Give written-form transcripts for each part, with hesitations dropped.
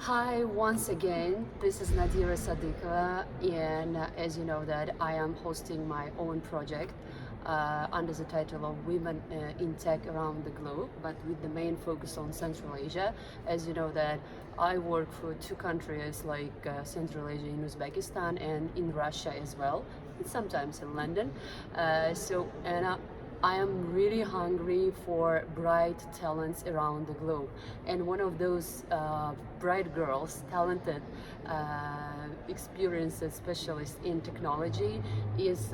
Hi, once again, this is Nadira Sadikova, and as you know that I am hosting my own project under the title of Women in Tech Around the Globe, but with the main focus on Central Asia. As you know that I work for two countries like Central Asia in Uzbekistan and in Russia as well, and sometimes in London. I am really hungry for bright talents around the globe, and one of those bright girls, talented, experienced specialist in technology is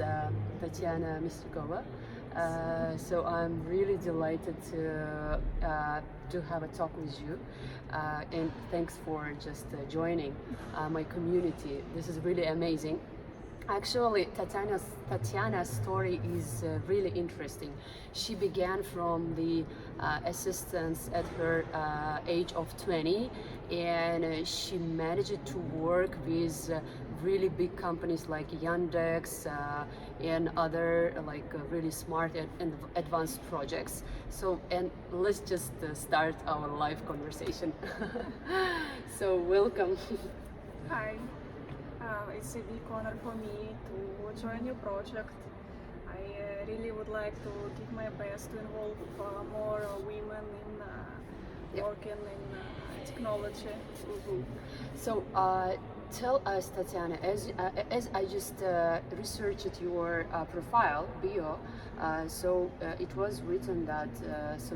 Tatiana Myasnikova. So I'm really delighted to have a talk with you, and thanks for just joining my community. This is really amazing. Actually, Tatiana's story is really interesting. She began from the assistance at her age of 20, and she managed to work with really big companies like Yandex and other really smart and advanced projects. So, and let's just start our live conversation. So, welcome. Hi, it's a big honor for me to join your project. I really would like to give my best to involve more women in Yep. working in technology. Mhm. So tell us, Tatiana, as I just researched your profile bio, it was written that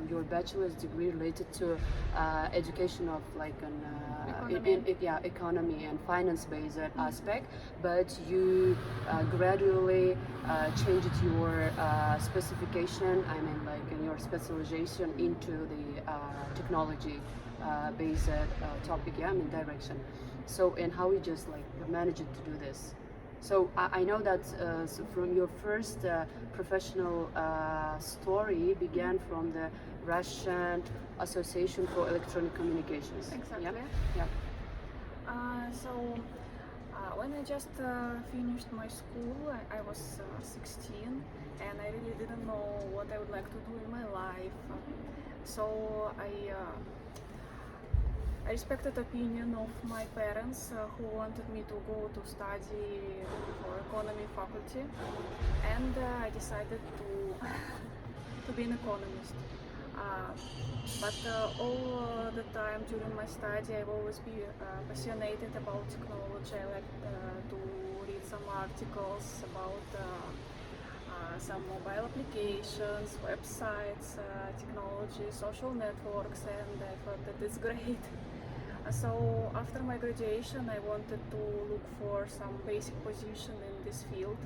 your bachelor's degree related to education of like an economy and finance based aspect, but you gradually changed your specification. I mean, like in your specialization into the technology based topic, yeah, I mean direction. So, and how you just like managed to do this? So I know that so from your first professional story began from the Russian Association for Electronic Communications. Exactly. Yeah. Yeah. When I just finished my school, I was 16, and I really didn't know what I would like to do in my life. So I respected opinion of my parents who wanted me to go to study for economy faculty, and I decided to to be an economist. But all the time during my study, I've always been passionate about technology. I like to read some articles about some mobile applications, websites, technology, social networks, and I thought that it's great. So after my graduation, I wanted to look for some basic position in this field,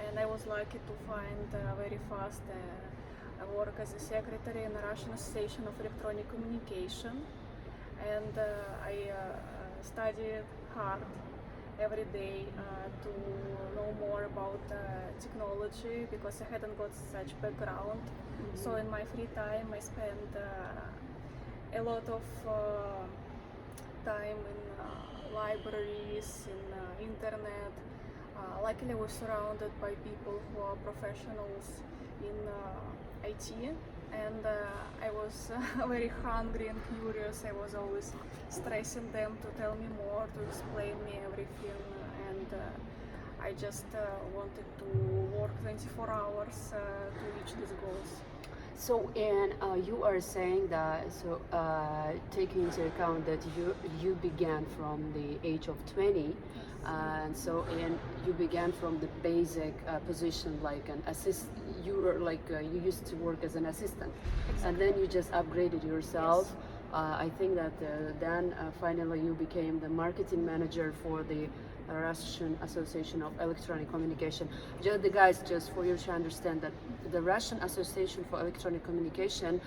and I was lucky to find very fast work as a secretary in the Russian Association of Electronic Communication, and I studied hard every day to know more about technology because I hadn't got such background. So in my free time, I spent a lot of time in libraries, in internet. Luckily, I was surrounded by people who are professionals in IT, and I was very hungry and curious. I was always stressing them to tell me more, to explain me everything, and I just wanted to work 24 hours to reach these goals. So, and you are saying that, so taking into account that you began from the age of 20, and so and you began from the basic position like an assist. You were like you used to work as an assistant, and then you just upgraded yourself. Yes. I think that then finally you became the marketing manager for the Russian Association of Electronic Communication. Just the guys, just for you to understand that the Russian Association for Electronic Communication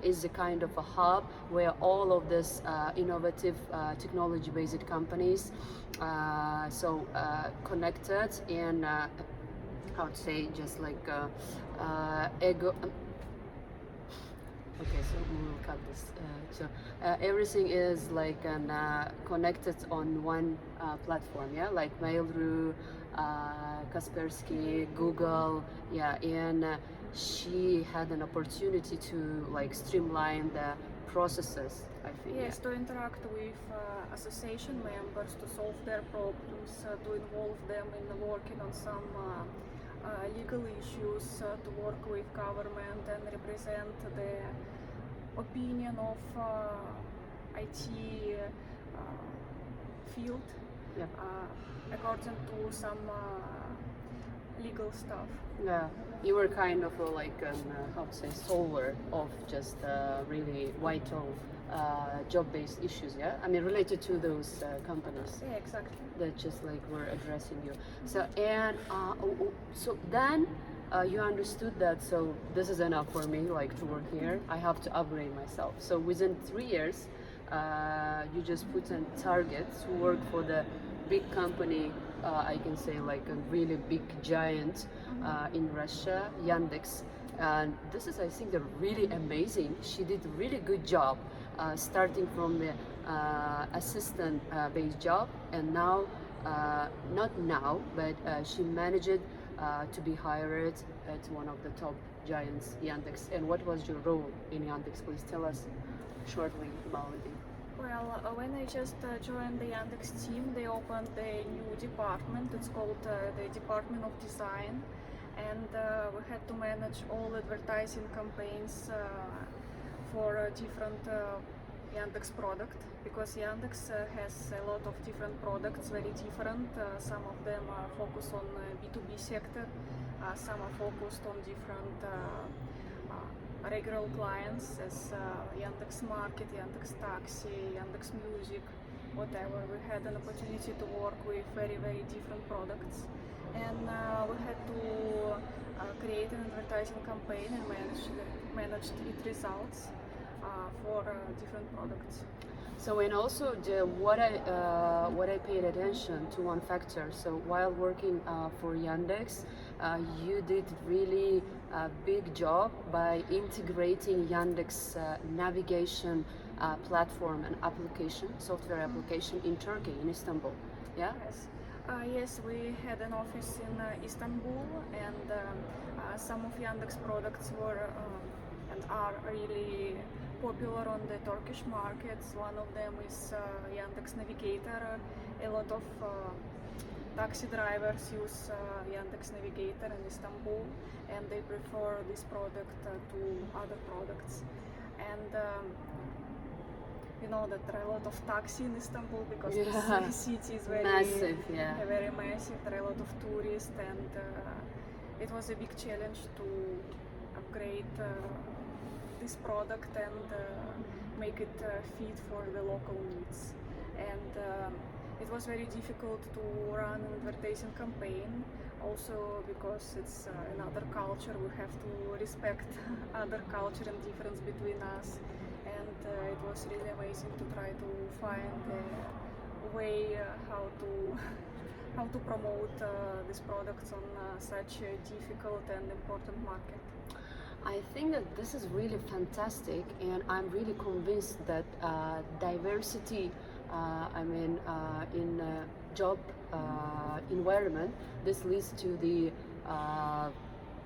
is a kind of a hub where all of this innovative technology-based companies connected and I would say just like ego. Okay, so we will cut this. Everything is like connected on one platform, yeah, like Mail.ru, Kaspersky, Google, yeah, and she had an opportunity to like streamline the processes I think. Yes, to interact with association members, to solve their problems, to involve them in working on some legal issues, to work with government and represent the opinion of IT field Yeah. according to some legal stuff. Yeah, you were kind of like an, how to say, solver of just really vital job-based issues, yeah? I mean, related to those companies Yeah, exactly. that just like were addressing you. So, and so then you understood that, so this is enough for me, like to work here. I have to upgrade myself. So within 3 years, you just put in targets to work for the big company, I can say like a really big giant in Russia, Yandex. And this is, I think, they're really amazing. She did a really good job, starting from the assistant-based job, and now, not now, but she managed to be hired at one of the top giants, Yandex. And what was your role in Yandex? Please tell us shortly about it. Well, when I just joined the Yandex team, they opened a new department. It's called the Department of Design, and we had to manage all advertising campaigns for different Yandex product, because Yandex has a lot of different products, very different. Some of them are focused on B2B sector, some are focused on different regular clients as Yandex Market, Yandex Taxi, Yandex Music, whatever. We had an opportunity to work with very, very different products, and we had to create an advertising campaign and manage its results for different products. So, and also what I paid attention to one factor. So while working for Yandex, you did really a big job by integrating Yandex navigation platform and application, software application in Turkey, in Istanbul. Yeah. Yes. Yes, we had an office in Istanbul, and some of Yandex products were and are really popular on the Turkish markets. One of them is Yandex Navigator. A lot of taxi drivers use Yandex Navigator in Istanbul, and they prefer this product to other products. And you know that there are a lot of taxi in Istanbul because the city is very massive, very massive. There are a lot of tourists, and it was a big challenge to upgrade this product and make it fit for the local needs. And it was very difficult to run an advertising campaign, also because it's another culture. We have to respect other culture and difference between us. And it was really amazing to try to find a way how to promote these products on such a difficult and important market. I think that this is really fantastic, and I'm really convinced that diversity, in job environment, this leads to the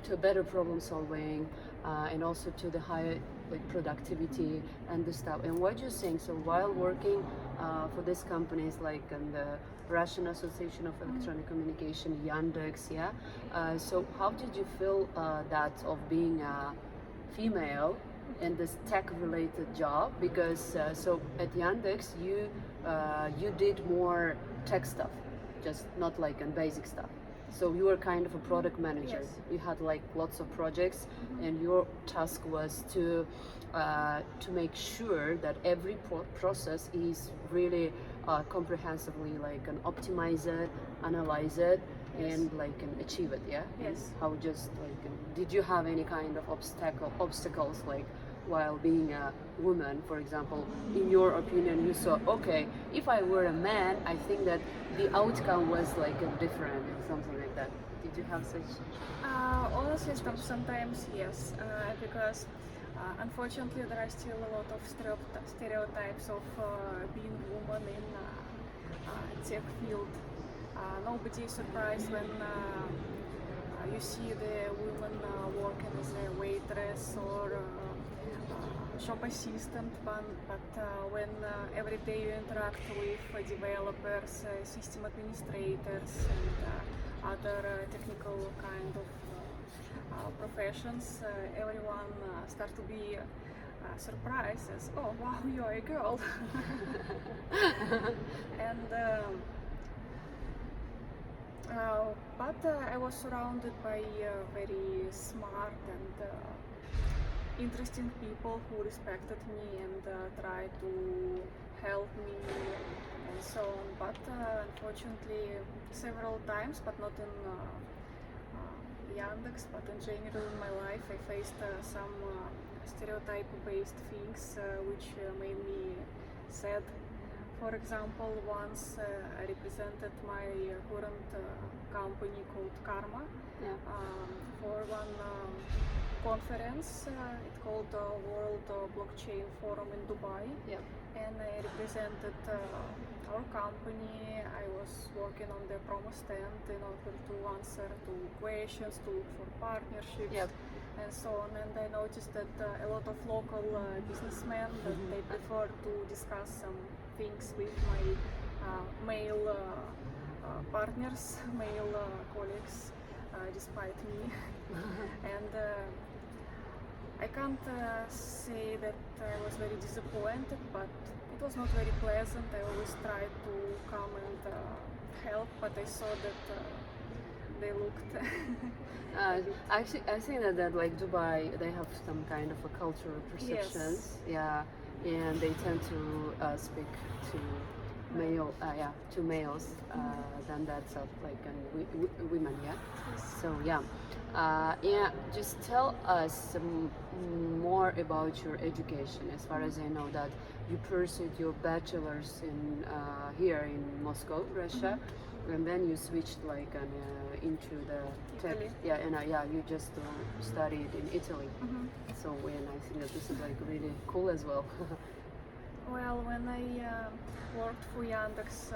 to better problem solving, and also to the higher productivity and the stuff. And what you're saying, so while working for these companies like the Russian Association of Electronic Communication, Yandex, yeah. So how did you feel that of being a female in this tech-related job? Because so at Yandex, you did more tech stuff, just not like basic stuff. So you were kind of a product manager. Yes. You had like lots of projects, and your task was to make sure that every process is really comprehensively optimize it, analyze it, and achieve it. Yeah. Yes. How just did you have any kind of obstacles while being a woman, for example? In your opinion, you saw, okay, if I were a man, I think that the outcome was different, something like that. Did you have such? Honestly, sometimes yes, because unfortunately there are still a lot of stereotypes of being woman in tech field. Nobody is surprised when you see the woman working as a waitress or shop assistant, but when every day you interact with developers, system administrators, and other technical kind of professions, everyone start to be surprised as, oh wow, you are a girl. And but I was surrounded by very smart and interesting people who respected me and tried to help me and so on. But unfortunately, several times, but not in Yandex, but in general in my life, I faced some stereotype-based things which made me sad. For example, once I represented my current company called Karma for one conference. It's called World Blockchain Forum in Dubai. Yep. And I represented our company. I was working on the promo stand in order to answer to questions, to look for partnerships. Yep. And so on, and I noticed that a lot of local businessmen that they prefer to discuss some things with my male partners, male colleagues, despite me. And I can't say that I was very disappointed, but it was not very pleasant. I always tried to come and help, but I saw that they looked. Actually, I think that like Dubai, they have some kind of a cultural perceptions. Yes. Yeah, and they tend to speak to to males than that's like women. Yeah. Yes. So yeah, yeah. Just tell us more about your education. As far as I know, that you pursued your bachelor's in here in Moscow, Russia, and then you switched like into the tech. Italy. Yeah, and you just studied in Italy. Mhm. So when I think that this is like really cool as well. Well, when I worked for Yandex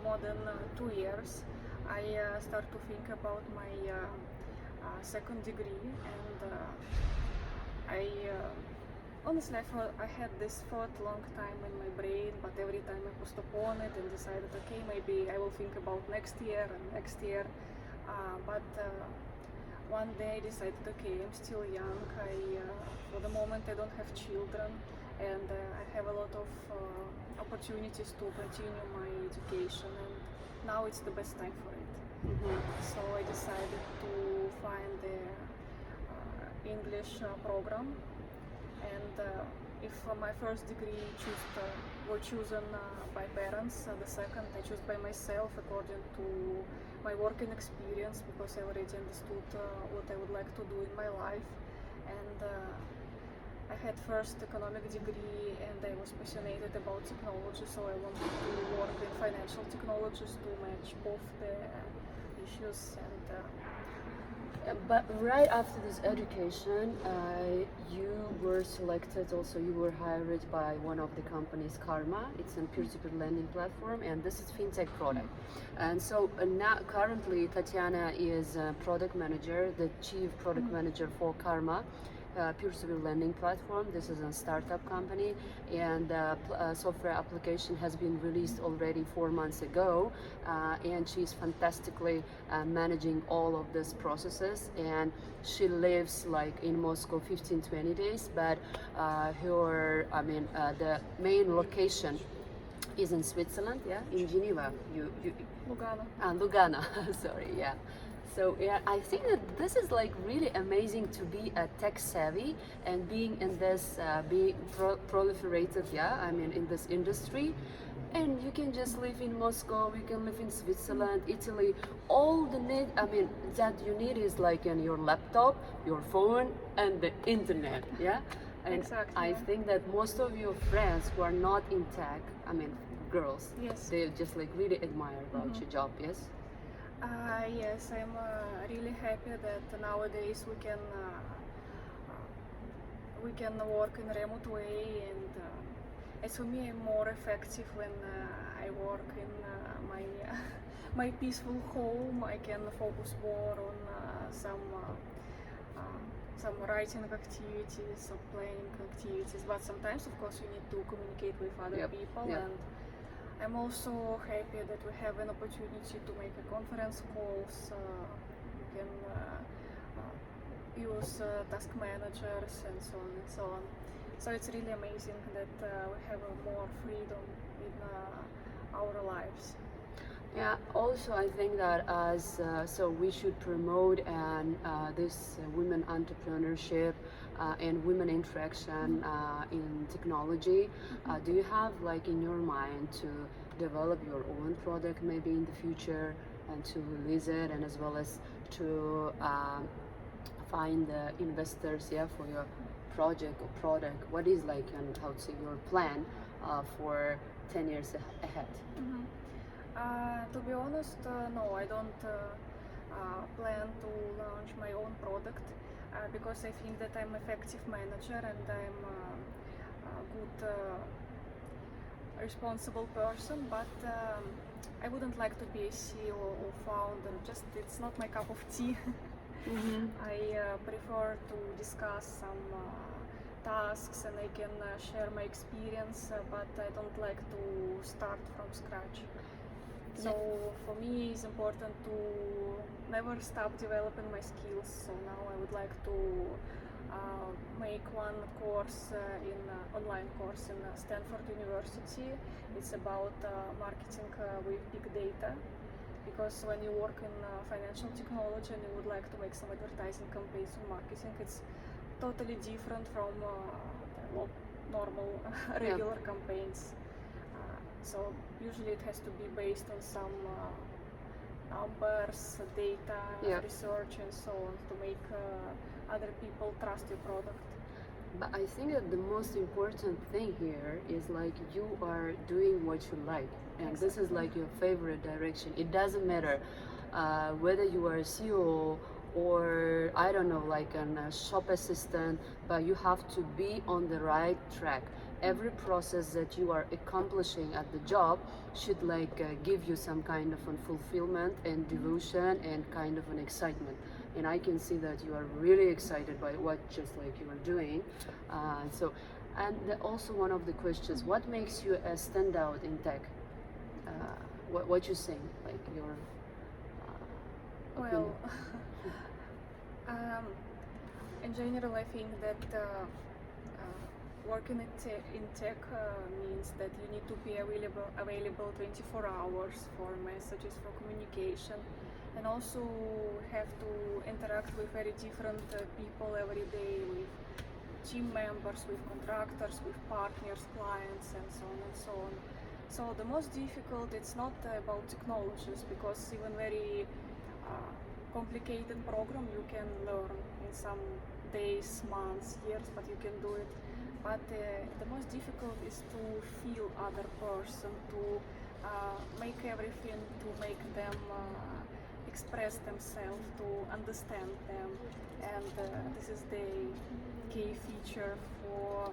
more than 2 years, I start to think about my second degree, and I honestly I had this thought long time in my brain, but every time I postponed it and decided, okay, maybe I will think about next year and next year. But one day I decided, okay, I'm still young. For the moment, I don't have children, and I have a lot of opportunities to continue my education, and now it's the best time for it. So I decided to find the English program, and if my first degree were chosen by parents, the second I chose by myself according to my working experience, because I already understood what I would like to do in my life. And I had first economic degree, and I was passionate about technology, so I wanted to work in financial technologies to match both the issues. And but right after this education, you were selected. Also, you were hired by one of the companies, Karma. It's a peer-to-peer lending platform, and this is fintech product. And so now, currently, Tatiana is a product manager, the chief product manager for Karma. Peer-to-peer lending platform. This is a startup company, and software application has been released already 4 months ago, and she's fantastically managing all of these processes. And she lives like in Moscow 15-20 days, but the main location is in Switzerland, in Geneva. Lugano. Lugano. Sorry, yeah. So yeah, I think that this is like really amazing to be a tech savvy and being in this proliferated, in this industry. And you can just live in Moscow, you can live in Switzerland, Italy. All the need, that you need is like in your laptop, your phone, and the internet, yeah. And Exactly. I think that most of your friends who are not in tech, girls, Yes. they just like really admire about your job, yes. Yes, I'm really happy that nowadays we can work in a remote way, and as for me, I'm more effective when I work in my my peaceful home. I can focus more on some writing activities or planning activities, but sometimes of course you need to communicate with other Yep, people. yep. And I'm also happy that we have an opportunity to make a conference calls. We can use task managers and so on and so on. So it's really amazing that we have more freedom in our lives. Yeah, also I think that as so we should promote and this women entrepreneurship and women interaction in technology. Do you have like in your mind to develop your own product maybe in the future and to release it, and as well as to find investors, yeah, for your project or product? What is like, and how to say, your plan for 10 years ahead? To be honest, no, I don't plan to launch my own product because I think that I'm effective manager and I'm a good responsible person, but I wouldn't like to be a CEO or founder. Just it's not my cup of tea. I prefer to discuss some tasks and I can share my experience, but I don't like to start from scratch. So for me it's important to never stop developing my skills. So now I would like to make one course online course in Stanford University. It's about marketing with big data. Because when you work in financial technology and you would like to make some advertising campaigns on marketing, it's totally different from normal regular campaigns. So usually it has to be based on some numbers, data, research and so on to make other people trust your product. But I think that the most important thing here is like you are doing what you like, and this is like your favorite direction. It doesn't matter whether you are a CEO or I don't know, like a shop assistant, but you have to be on the right track. Every process that you are accomplishing at the job should like give you some kind of a fulfillment and devotion and kind of an excitement. And I can see that you are really excited by what just like you are doing. And also one of the questions, what makes you a standout in tech? What you think, like your well, in general, I think that working in tech means that you need to be available 24 hours for messages, for communication, and also have to interact with very different people every day, with team members, with contractors, with partners, clients, and so on and so on. So the most difficult, it's not about technologies, because even very complicated program you can learn in some days, months, years, but you can do it. But the most difficult is to feel other person, to make everything, to make them express themselves, to understand them, and this is the key feature for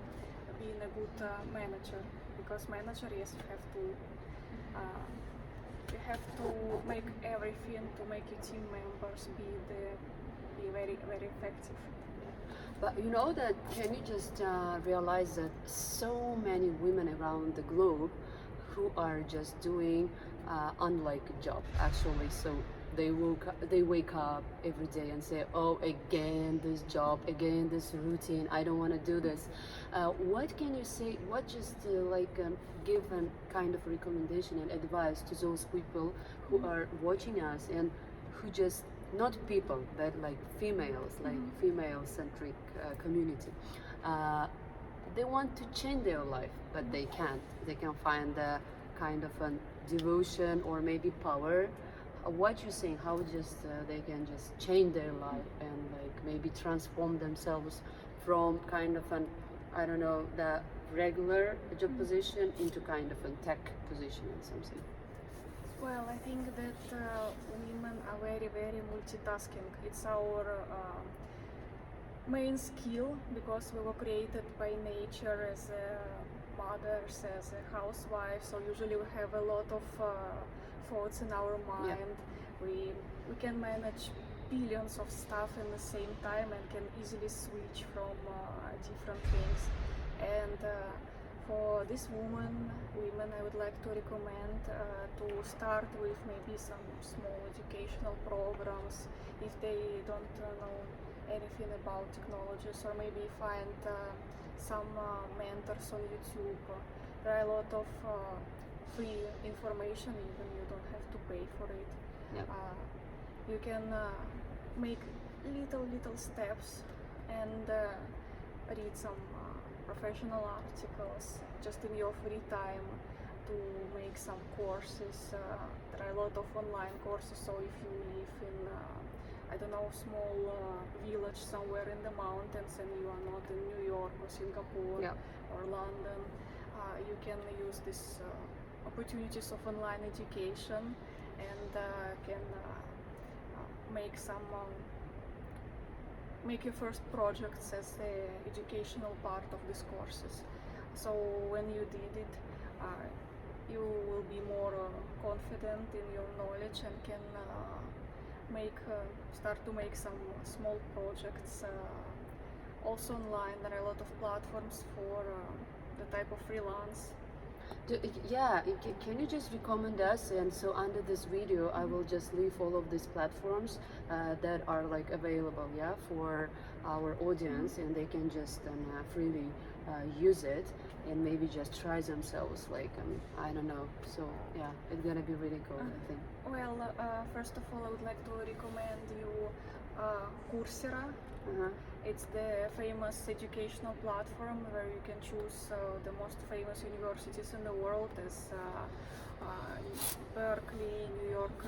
being a good manager. Because manager, yes, you have to make everything to make your team members be very, very effective. But you know that, can you just realize that so many women around the globe who are just doing unlike a job actually. So they wake up every day and say, oh, again this job, again this routine, I don't want to do this. What can you say, what just give a kind of recommendation and advice to those people who are watching us and who just, not people, but like females, like female-centric community. They want to change their life, but they can't. They can find a kind of a devotion or maybe power. What you think? How just they can just change their life and like maybe transform themselves from kind of an, I don't know, the regular job position into kind of a tech position or something. Well, I think that women are very, very multitasking. It's our main skill, because we were created by nature as mothers, as a housewife. So usually we have a lot of thoughts in our mind. We can manage billions of stuff in the same time and can easily switch from different things. And for this women, I would like to recommend to start with maybe some small educational programs if they don't know anything about technologies, or maybe find some mentors on YouTube. There are a lot of free information, even you don't have to pay for it. Yeah. You can make little steps and read some professional articles just in your free time, to make some courses. There are a lot of online courses, so if you live in I don't know, small village somewhere in the mountains and you are not in New York or Singapore or London, you can use these opportunities of online education and can make your first projects as the educational part of these courses. So when you did it, you will be more confident in your knowledge and can start to make some small projects. Also online, there are a lot of platforms for the type of freelance. Can you just recommend us? And so under this video, I will just leave all of these platforms that are like available, for our audience, and they can just freely use it and maybe just try themselves. Like I don't know. So it's gonna be really cool, I think. Well, first of all, I would like to recommend you Coursera. It's the famous educational platform where you can choose the most famous universities in the world, as Berkeley, New York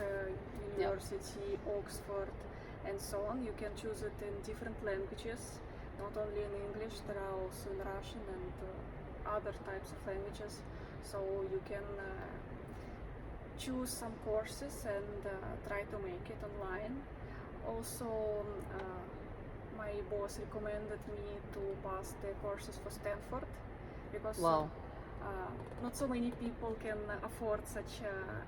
University, Oxford, and so on. You can choose it in different languages, not only in English. There are also in Russian and other types of languages. So you can choose some courses and try to make it online. Also, my boss recommended me to pass the courses for Stanford, because not so many people can afford such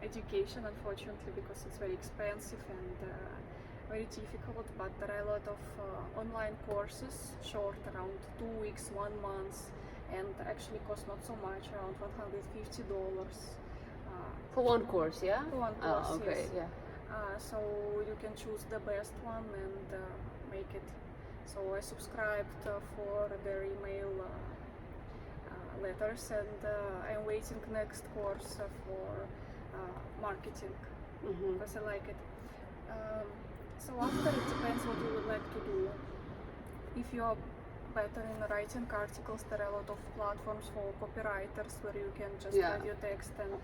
education, unfortunately, because it's very expensive and very difficult. But there are a lot of online courses, short, around 2 weeks, 1 month, and actually cost not so much, around $150. For one course, For one course, okay, yes. So you can choose the best one and make it. So I subscribed for their email letters, and I'm waiting next course for marketing, because I like it. So after, it depends what you would like to do. If you are better in writing articles, there are a lot of platforms for copywriters where you can just write your text and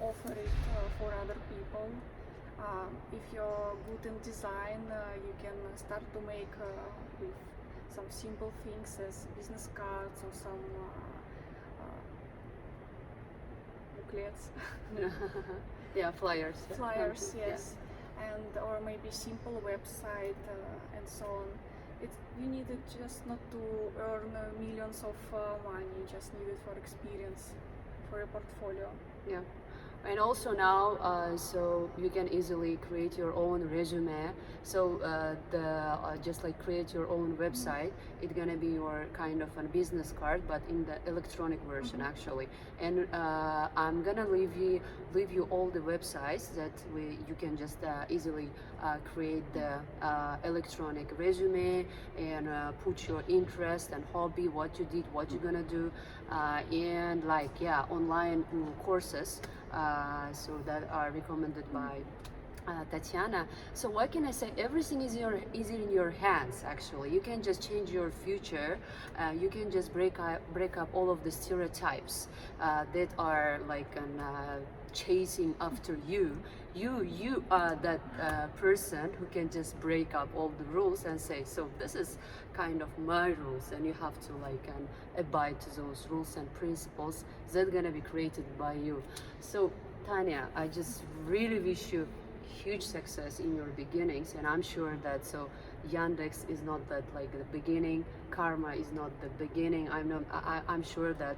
offer it for other people. If you're good in design, you can start to make with some simple things as business cards or some booklets. Flyers. Flyers, yes. And or maybe simple website and so on. You need it just not to earn millions of money, you just need it for experience, for your portfolio. And also now, so you can easily create your own resume. So just like create your own website. It's gonna be your kind of a business card, but in the electronic version actually. And I'm gonna leave you all the websites that you can just easily create the electronic resume and put your interest and hobby, what you did, what you're gonna do, and online courses. So that are recommended by Tatiana. So what can I say? Everything is in your hands. Actually, you can just change your future. You can just break up all of the stereotypes that are like chasing after you. You are that person who can just break up all the rules and say, so this is kind of my rules, and you have to abide to those rules and principles that are gonna be created by you. So Tanya, I just really wish you huge success in your beginnings, and I'm sure that so Yandex is not that like the beginning, Karma is not the beginning. I'm sure that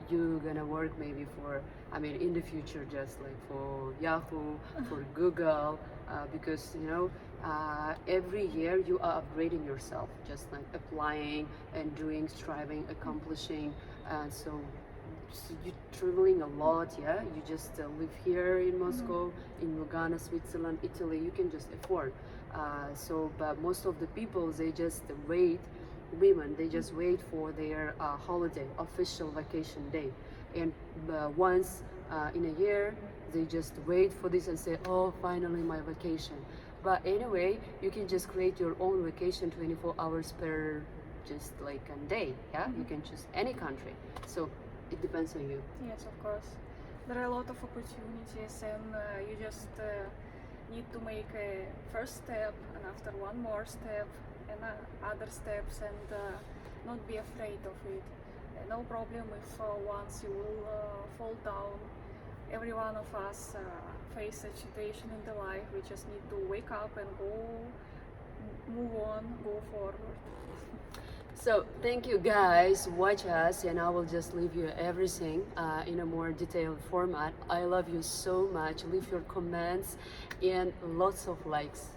you're gonna work maybe for, I mean, in the future, just like for Yahoo, for Google, because every year you are upgrading yourself, just like applying and doing, striving, accomplishing, and so you're traveling a lot, yeah. You just live here in Moscow, in Lugano, Switzerland, Italy. You can just afford. But most of the people, they just wait. Women, they just wait for their holiday, official vacation day, and once in a year, they just wait for this and say, "Oh, finally my vacation." But anyway, you can just create your own vacation, 24 hours per, just like a day. Yeah, you can choose any country. So it depends on you. Yes, of course. There are a lot of opportunities, and you just need to make a first step, and after one more step, and other steps, and not be afraid of it. No problem if once you will fall down. Every one of us face a situation in the life. We just need to wake up and move on, go forward. So thank you guys, watch us, and I will just leave you everything in a more detailed format. I love you so much. Leave your comments and lots of likes.